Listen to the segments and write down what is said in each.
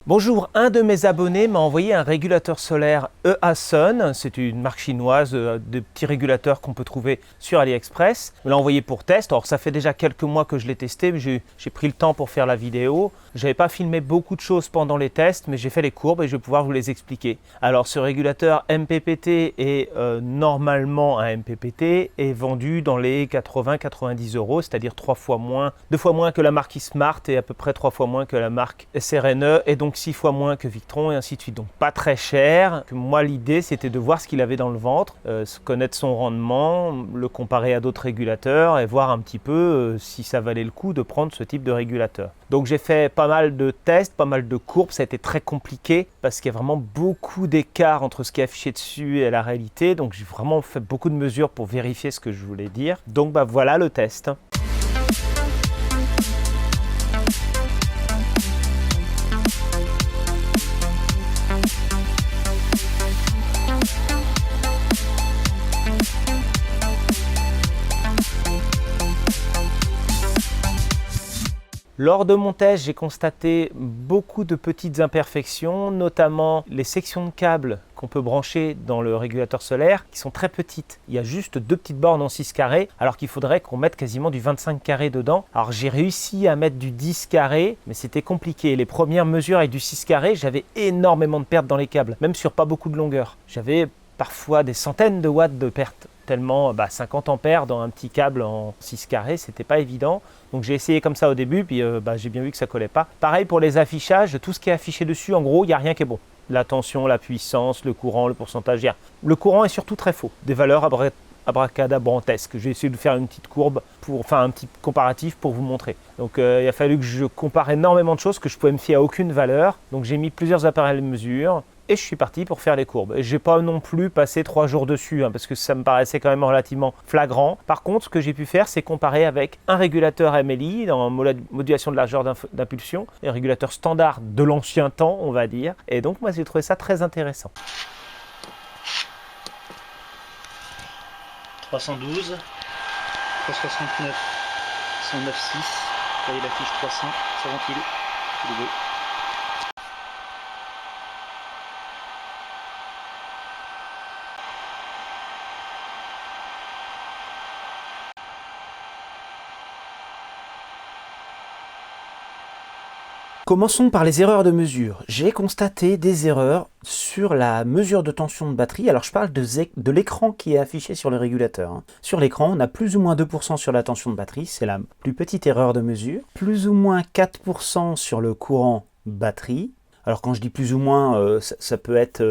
Bonjour, un de mes abonnés m'a envoyé un régulateur solaire EASUN, c'est une marque chinoise de petits régulateurs qu'on peut trouver sur AliExpress. Il me l'a envoyé pour test, alors ça fait déjà quelques mois que je l'ai testé, mais j'ai pris le temps pour faire la vidéo. Je n'avais pas filmé beaucoup de choses pendant les tests, mais j'ai fait les courbes et je vais pouvoir vous les expliquer. Alors ce régulateur MPPT est normalement un MPPT, est vendu dans les 80-90 €, c'est-à-dire 2 fois moins que la marque eSmart et à peu près 3 fois moins que la marque SRNE, et donc 6 fois moins que Victron et ainsi de suite. Donc pas très cher. Moi l'idée c'était de voir ce qu'il avait dans le ventre, connaître son rendement, le comparer à d'autres régulateurs et voir un petit peu si ça valait le coup de prendre ce type de régulateur. Donc j'ai fait pas mal de tests, pas mal de courbes, ça a été très compliqué parce qu'il y a vraiment beaucoup d'écart entre ce qui est affiché dessus et la réalité. Donc j'ai vraiment fait beaucoup de mesures pour vérifier ce que je voulais dire. Donc voilà le test. Lors de mon test, j'ai constaté beaucoup de petites imperfections, notamment les sections de câbles qu'on peut brancher dans le régulateur solaire qui sont très petites. Il y a juste 2 petites bornes en 6 carrés alors qu'il faudrait qu'on mette quasiment du 25 carrés dedans. Alors j'ai réussi à mettre du 10 carrés, mais c'était compliqué. Les premières mesures avec du 6 carrés, j'avais énormément de pertes dans les câbles, même sur pas beaucoup de longueur. J'avais parfois des centaines de watts de pertes, tellement 50 ampères dans un petit câble en 6 carrés, c'était pas évident. Donc j'ai essayé comme ça au début, puis j'ai bien vu que ça collait pas. Pareil pour les affichages, tout ce qui est affiché dessus, en gros, il n'y a rien qui est bon. La tension, la puissance, le courant, le pourcentage, le courant est surtout très faux. Des valeurs abracadabrantesques. J'ai essayé de faire une petite courbe, un petit comparatif pour vous montrer. Donc il a fallu que je compare énormément de choses que je pouvais me fier à aucune valeur. Donc j'ai mis plusieurs appareils de mesure. Et je suis parti pour faire les courbes. Et je n'ai pas non plus passé 3 jours dessus, parce que ça me paraissait quand même relativement flagrant. Par contre, ce que j'ai pu faire, c'est comparer avec un régulateur MLI dans modulation de largeur d'impulsion, un régulateur standard de l'ancien temps, on va dire. Et donc, moi, j'ai trouvé ça très intéressant. 312, 369, 109,6, voyez la fiche 300, ça ventile, tous les deux. Commençons par les erreurs de mesure. J'ai constaté des erreurs sur la mesure de tension de batterie. Alors je parle de l'écran qui est affiché sur le régulateur. Sur l'écran, on a plus ou moins 2% sur la tension de batterie, c'est la plus petite erreur de mesure. Plus ou moins 4% sur le courant batterie. Alors quand je dis plus ou moins, ça peut être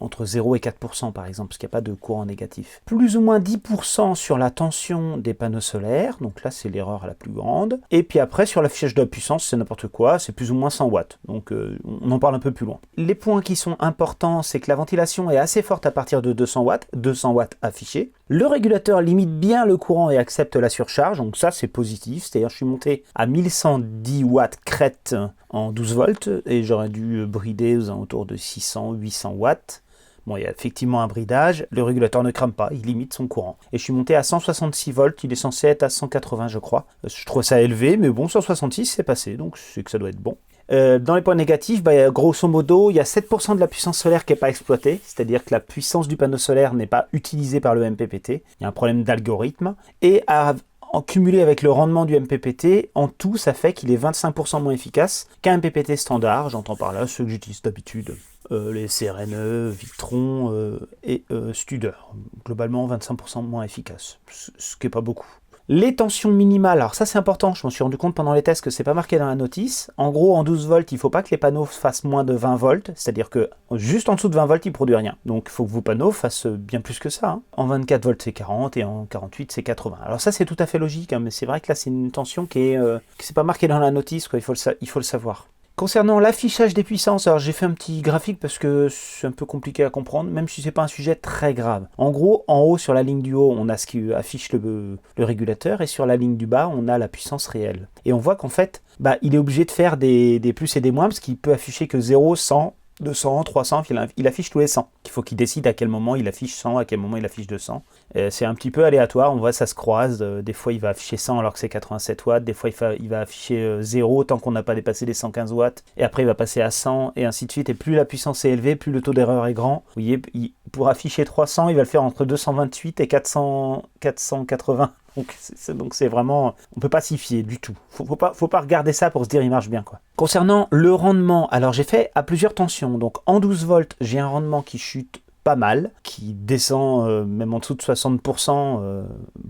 entre 0 et 4% par exemple, parce qu'il n'y a pas de courant négatif. Plus ou moins 10% sur la tension des panneaux solaires, donc là c'est l'erreur la plus grande. Et puis après sur l'affichage de la puissance, c'est n'importe quoi, c'est plus ou moins 100 watts, donc on en parle un peu plus loin. Les points qui sont importants, c'est que la ventilation est assez forte à partir de 200 watts affichés. Le régulateur limite bien le courant et accepte la surcharge, donc ça c'est positif, c'est-à-dire je suis monté à 1110 watts crête en 12 volts et j'aurais dû brider aux alentours de 600-800 watts. Bon, il y a effectivement un bridage, le régulateur ne crame pas, il limite son courant. Et je suis monté à 166 volts, il est censé être à 180 je crois. Je trouve ça élevé, mais bon, 166 c'est passé, donc c'est que ça doit être bon. Dans les points négatifs, grosso modo, il y a 7% de la puissance solaire qui n'est pas exploitée, c'est-à-dire que la puissance du panneau solaire n'est pas utilisée par le MPPT. Il y a un problème d'algorithme. Et en cumulé avec le rendement du MPPT, en tout, ça fait qu'il est 25% moins efficace qu'un MPPT standard. J'entends par là ceux que j'utilise d'habitude, les CRNE, Victron et Studer. Globalement, 25% moins efficace, ce qui n'est pas beaucoup. Les tensions minimales, alors ça c'est important, je m'en suis rendu compte pendant les tests que c'est pas marqué dans la notice. En gros, en 12 volts, il ne faut pas que les panneaux fassent moins de 20 volts, c'est-à-dire que juste en dessous de 20 volts, ils ne produisent rien. Donc il faut que vos panneaux fassent bien plus que ça. En 24 volts, c'est 40 et en 48, c'est 80. Alors ça, c'est tout à fait logique, mais c'est vrai que là, c'est une tension qui c'est pas marqué dans la notice, quoi. Il faut le savoir. Concernant l'affichage des puissances, alors j'ai fait un petit graphique parce que c'est un peu compliqué à comprendre, même si c'est pas un sujet très grave. En gros, en haut, sur la ligne du haut, on a ce qui affiche le régulateur, et sur la ligne du bas, on a la puissance réelle. Et on voit qu'en fait, il est obligé de faire des plus et des moins, parce qu'il peut afficher que 0, 100, 200, 300, il affiche tous les 100. Il faut qu'il décide à quel moment il affiche 100, à quel moment il affiche 200. C'est un petit peu aléatoire, on voit ça se croise. Des fois il va afficher 100 alors que c'est 87 watts, des fois il va afficher 0 tant qu'on n'a pas dépassé les 115 watts, et après il va passer à 100 et ainsi de suite. Et plus la puissance est élevée, plus le taux d'erreur est grand. Vous voyez, pour afficher 300, il va le faire entre 228 et 480. Donc c'est vraiment, on peut pas s'y fier du tout. Faut pas regarder ça pour se dire il marche bien quoi. Concernant le rendement, alors j'ai fait à plusieurs tensions. Donc en 12 volts, j'ai un rendement qui chute pas mal, qui descend même en dessous de 60%,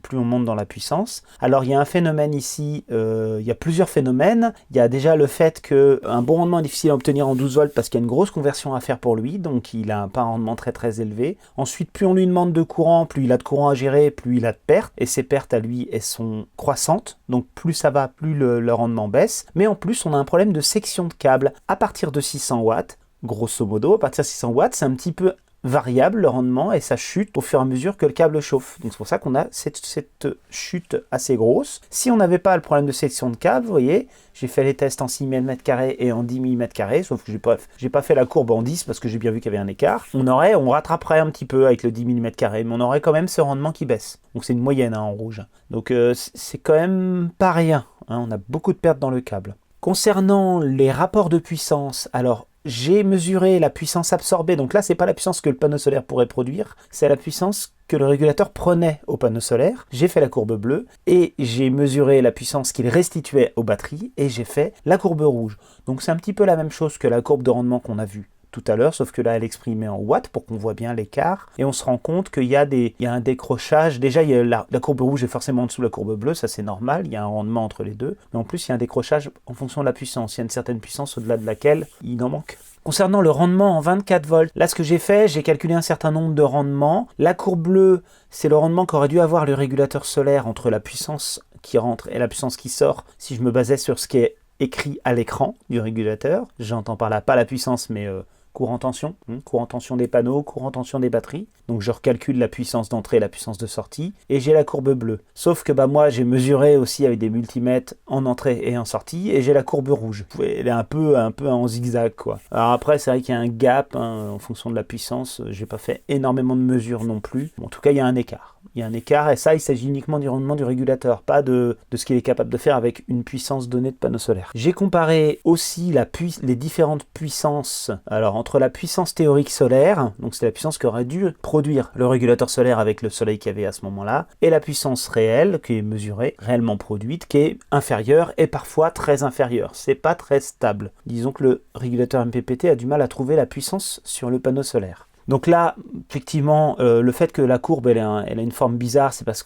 plus on monte dans la puissance. Alors il y a un phénomène ici, il y a plusieurs phénomènes. Il y a déjà le fait qu'un bon rendement est difficile à obtenir en 12 volts parce qu'il y a une grosse conversion à faire pour lui, donc il n'a pas un rendement très très élevé. Ensuite, plus on lui demande de courant, plus il a de courant à gérer, plus il a de pertes, et ces pertes à lui, elles sont croissantes, donc plus ça va, plus le rendement baisse. Mais en plus, on a un problème de section de câble à partir de 600 watts, grosso modo, à partir de 600 watts, c'est un petit peu variable le rendement et ça chute au fur et à mesure que le câble chauffe. Donc c'est pour ça qu'on a cette chute assez grosse. Si on n'avait pas le problème de section de câble, vous voyez, j'ai fait les tests en 6 mm² et en 10 mm², sauf que j'ai pas fait la courbe en 10 parce que j'ai bien vu qu'il y avait un écart. On rattraperait un petit peu avec le 10 mm², mais on aurait quand même ce rendement qui baisse. Donc c'est une moyenne en rouge. Donc c'est quand même pas rien, hein, on a beaucoup de pertes dans le câble. Concernant les rapports de puissance, alors j'ai mesuré la puissance absorbée, donc là c'est pas la puissance que le panneau solaire pourrait produire, c'est la puissance que le régulateur prenait au panneau solaire. J'ai fait la courbe bleue et j'ai mesuré la puissance qu'il restituait aux batteries et j'ai fait la courbe rouge. Donc c'est un petit peu la même chose que la courbe de rendement qu'on a vue tout à l'heure, sauf que là elle est exprimée en watts pour qu'on voit bien l'écart et on se rend compte qu'il y a un décrochage. Déjà la courbe rouge est forcément en dessous de la courbe bleue, ça c'est normal, il y a un rendement entre les deux, mais en plus il y a un décrochage en fonction de la puissance, il y a une certaine puissance au-delà de laquelle il en manque. Concernant le rendement en 24 volts, là ce que j'ai fait, j'ai calculé un certain nombre de rendements. La courbe bleue, c'est le rendement qu'aurait dû avoir le régulateur solaire entre la puissance qui rentre et la puissance qui sort, si je me basais sur ce qui est écrit à l'écran du régulateur. J'entends par là pas la puissance, mais courant tension des panneaux, courant tension des batteries. Donc je recalcule la puissance d'entrée et la puissance de sortie et j'ai la courbe bleue. Sauf que moi j'ai mesuré aussi avec des multimètres en entrée et en sortie et j'ai la courbe rouge. Elle est un peu en zigzag quoi. Alors après c'est vrai qu'il y a un gap en fonction de la puissance. J'ai pas fait énormément de mesures non plus. Bon, en tout cas il y a un écart. Il y a un écart et ça il s'agit uniquement du rendement du régulateur, pas de ce qu'il est capable de faire avec une puissance donnée de panneau solaire. J'ai comparé aussi les différentes puissances. Alors entre la puissance théorique solaire, donc c'est la puissance qu'aurait dû produire le régulateur solaire avec le soleil qu'il y avait à ce moment-là, et la puissance réelle qui est mesurée, réellement produite, qui est inférieure et parfois très inférieure. C'est pas très stable. Disons que le régulateur MPPT a du mal à trouver la puissance sur le panneau solaire. Donc là, effectivement, le fait que la courbe elle a une forme bizarre, c'est parce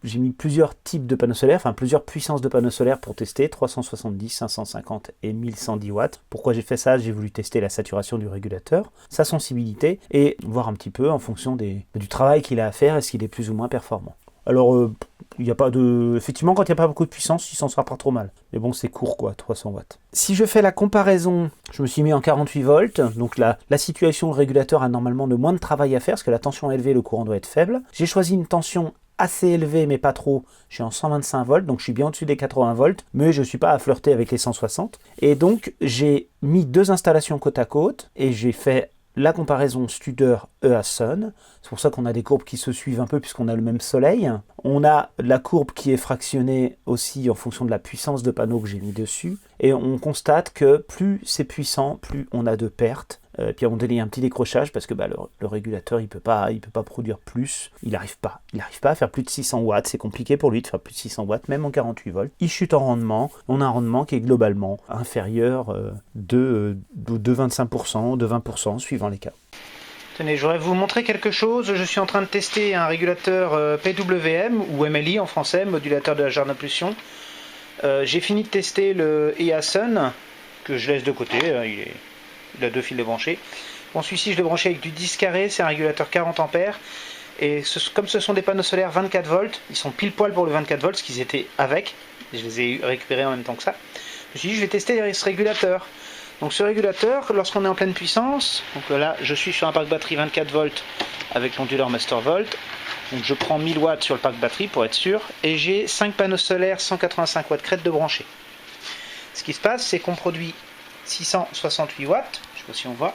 j'ai mis plusieurs types de panneaux solaires, enfin plusieurs puissances de panneaux solaires pour tester, 370, 550 et 1110 watts. Pourquoi j'ai fait ça? J'ai voulu tester la saturation du régulateur, sa sensibilité, et voir un petit peu en fonction du travail qu'il a à faire, est-ce qu'il est plus ou moins performant. Alors, il n'y a pas de... Effectivement, quand il n'y a pas beaucoup de puissance, il s'en sort pas trop mal. Mais bon, c'est court, quoi, 300 watts. Si je fais la comparaison, je me suis mis en 48 volts. Donc la situation, le régulateur a normalement de moins de travail à faire, parce que la tension est élevée, le courant doit être faible. J'ai choisi une tension assez élevée, mais pas trop. Je suis en 125 volts, donc je suis bien au-dessus des 80 volts, mais je ne suis pas à flirter avec les 160. Et donc, j'ai mis deux installations côte à côte, et j'ai fait la comparaison Studer-EA-Sun. C'est pour ça qu'on a des courbes qui se suivent un peu puisqu'on a le même soleil. On a la courbe qui est fractionnée aussi en fonction de la puissance de panneau que j'ai mis dessus. Et on constate que plus c'est puissant, plus on a de pertes. Puis à un moment donné, il y a un petit décrochage parce que le régulateur, il peut pas produire plus. Il n'arrive pas à faire plus de 600 watts. C'est compliqué pour lui de faire plus de 600 watts, même en 48 volts. Il chute en rendement. On a un rendement qui est globalement inférieur de 25%, de 20%, suivant les cas. Tenez, je voudrais vous montrer quelque chose. Je suis en train de tester un régulateur PWM, ou MLI en français, modulateur de la jarre d'impulsion. J'ai fini de tester le EA-Sun, que je laisse de côté. Il a deux fils de branchés. Bon, celui-ci, je l'ai branché avec du 10 carré, c'est un régulateur 40 ampères. Et comme ce sont des panneaux solaires 24 volts, ils sont pile poil pour le 24 volts, ce qu'ils étaient avec. Je les ai récupérés en même temps que ça. Je me suis dit, je vais tester ce régulateur. Donc ce régulateur, lorsqu'on est en pleine puissance, donc là, je suis sur un pack batterie 24 volts avec l'onduleur Master Volt. Donc je prends 1000 watts sur le pack batterie pour être sûr. Et j'ai 5 panneaux solaires 185 watts crête de branchés. Ce qui se passe, c'est qu'on produit 668 watts, je ne sais pas si on voit,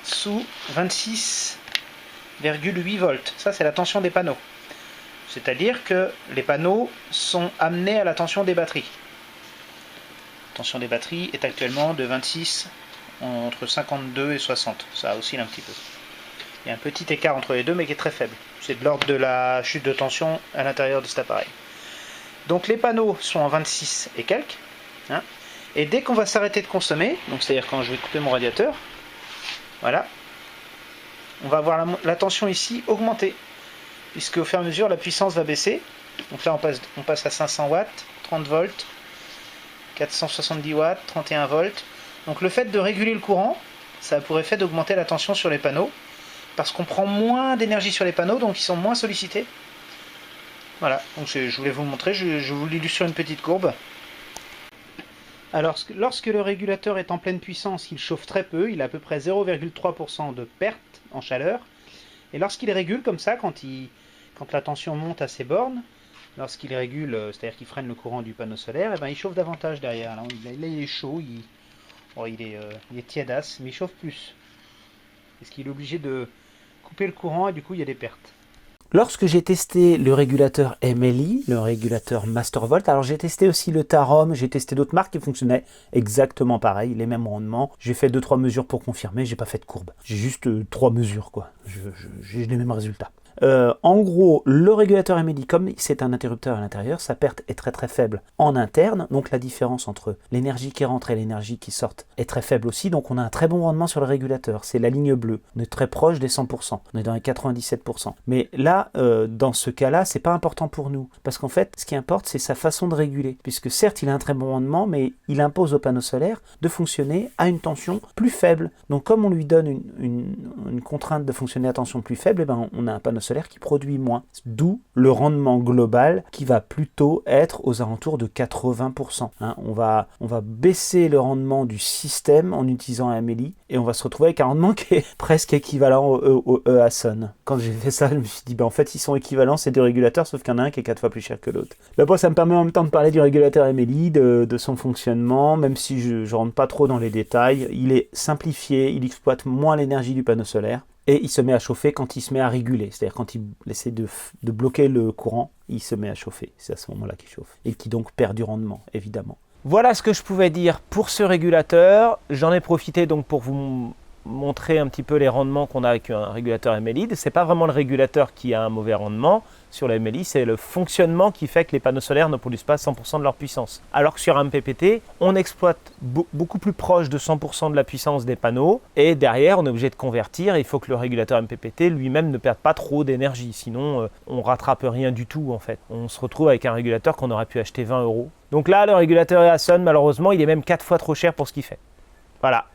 sous 26,8 volts. Ça, c'est la tension des panneaux. C'est-à-dire que les panneaux sont amenés à la tension des batteries. La tension des batteries est actuellement de 26, entre 52 et 60. Ça oscille un petit peu. Il y a un petit écart entre les deux, mais qui est très faible. C'est de l'ordre de la chute de tension à l'intérieur de cet appareil. Donc les panneaux sont en 26 et quelques. Hein, et dès qu'on va s'arrêter de consommer, donc c'est-à-dire quand je vais couper mon radiateur, voilà, on va avoir la tension ici augmenter. Puisque au fur et à mesure, la puissance va baisser. Donc là, on passe à 500 watts, 30 volts, 470 watts, 31 volts. Donc le fait de réguler le courant, ça a pour effet d'augmenter la tension sur les panneaux. Parce qu'on prend moins d'énergie sur les panneaux, donc ils sont moins sollicités. Voilà, donc je voulais vous montrer, je vous l'illustre sur une petite courbe. Alors, lorsque le régulateur est en pleine puissance, il chauffe très peu, il a à peu près 0,3% de perte en chaleur. Et lorsqu'il régule comme ça, quand la tension monte à ses bornes, lorsqu'il régule, c'est-à-dire qu'il freine le courant du panneau solaire, et ben il chauffe davantage derrière. Là, il est chaud, il est tiédasse, mais il chauffe plus. Parce qu'il est obligé de couper le courant et du coup il y a des pertes. Lorsque j'ai testé le régulateur MLI, le régulateur Mastervolt, alors j'ai testé aussi le Tarom, j'ai testé d'autres marques qui fonctionnaient exactement pareil, les mêmes rendements. J'ai fait 2-3 mesures pour confirmer, j'ai pas fait de courbe. J'ai juste 3 mesures, quoi. J'ai les mêmes résultats. En gros, le régulateur MLI, comme c'est un interrupteur à l'intérieur, sa perte est très très faible en interne, donc la différence entre l'énergie qui rentre et l'énergie qui sort est très faible aussi, donc on a un très bon rendement sur le régulateur, c'est la ligne bleue, on est très proche des 100%, on est dans les 97%. Mais là, dans ce cas-là, c'est pas important pour nous, parce qu'en fait, ce qui importe, c'est sa façon de réguler, puisque certes, il a un très bon rendement, mais il impose au panneau solaire de fonctionner à une tension plus faible. Donc comme on lui donne une contrainte de fonctionner à tension plus faible, eh ben, on a un panneau solaire qui produit moins. D'où le rendement global qui va plutôt être aux alentours de 80%. Hein, on va baisser le rendement du système en utilisant un MLI et on va se retrouver avec un rendement qui est presque équivalent au EASUN. Quand j'ai fait ça, je me suis dit, en fait, ils sont équivalents ces deux régulateurs, sauf qu'il y en a un qui est 4 fois plus cher que l'autre. Là, ça me permet en même temps de parler du régulateur MLI, de son fonctionnement, même si je ne rentre pas trop dans les détails. Il est simplifié, il exploite moins l'énergie du panneau solaire. Et il se met à chauffer quand il se met à réguler. C'est-à-dire quand il essaie de bloquer le courant, il se met à chauffer. C'est à ce moment-là qu'il chauffe. Et qui donc perd du rendement, évidemment. Voilà ce que je pouvais dire pour ce régulateur. J'en ai profité donc pour vous montrer un petit peu les rendements qu'on a avec un régulateur MLI. Ce n'est pas vraiment le régulateur qui a un mauvais rendement sur le MLI, c'est le fonctionnement qui fait que les panneaux solaires ne produisent pas 100% de leur puissance. Alors que sur un MPPT, on exploite beaucoup plus proche de 100% de la puissance des panneaux et derrière, on est obligé de convertir. Il faut que le régulateur MPPT lui-même ne perde pas trop d'énergie, sinon on rattrape rien du tout en fait. On se retrouve avec un régulateur qu'on aurait pu acheter 20 €. Donc là, le régulateur EASUN, malheureusement, il est même 4 fois trop cher pour ce qu'il fait. Voilà.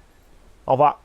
Au revoir.